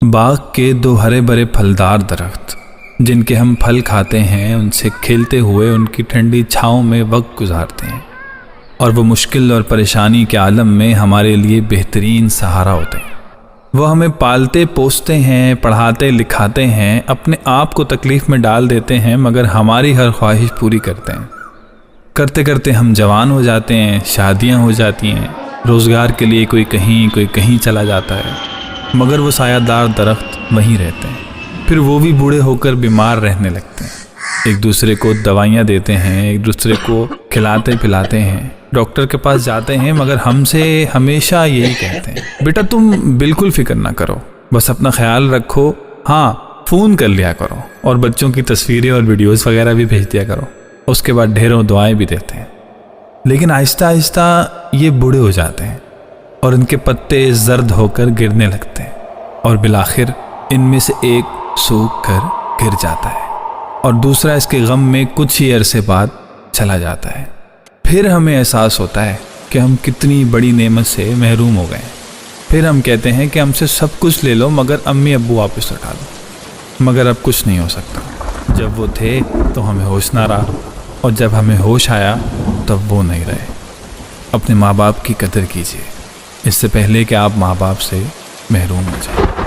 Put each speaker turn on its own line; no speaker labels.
बाग के दो हरे भरे फलदार दरख्त जिनके हम फल खाते हैं, उनसे खेलते हुए उनकी ठंडी छाँव में वक्त गुजारते हैं और वो मुश्किल और परेशानी के आलम में हमारे लिए बेहतरीन सहारा होते हैं। वो हमें पालते पोसते हैं, पढ़ाते लिखाते हैं, अपने आप को तकलीफ़ में डाल देते हैं, मगर हमारी हर ख्वाहिश पूरी करते हैं। करते करते हम जवान हो जाते हैं, शादियां हो जाती हैं, रोज़गार के लिए कोई कहीं चला जाता है, मगर वो सायादार दरख्त वहीं रहते हैं। फिर वो भी बूढ़े होकर बीमार रहने लगते हैं। एक दूसरे को दवाइयाँ देते हैं, एक दूसरे को खिलाते पिलाते हैं, डॉक्टर के पास जाते हैं, मगर हमसे हमेशा यही कहते हैं, बेटा तुम बिल्कुल फिक्र ना करो, बस अपना ख्याल रखो, हाँ फ़ोन कर लिया करो और बच्चों की तस्वीरें और वीडियोज़ वगैरह भी भेज दिया करो। उसके बाद ढेरों दुआएं भी देते हैं। लेकिन आहिस्ता आहिस्ता ये बूढ़े हो जाते हैं और इनके पत्ते जर्द होकर गिरने लगते हैं और बिलाखिर इनमें से एक सूख कर गिर जाता है और दूसरा इसके गम में कुछ ही अरसे बाद चला जाता है। फिर हमें एहसास होता है कि हम कितनी बड़ी नेमत से महरूम हो गए। फिर हम कहते हैं कि हमसे सब कुछ ले लो मगर अम्मी अब्बू वापस लौटा दो, मगर अब कुछ नहीं हो सकता। जब वो थे तो हमें होश ना रहा और जब हमें होश आया तब वो नहीं रहे। अपने माँ बाप की कदर कीजिए इससे पहले कि आप माँ बाप से महरूम हो जाए।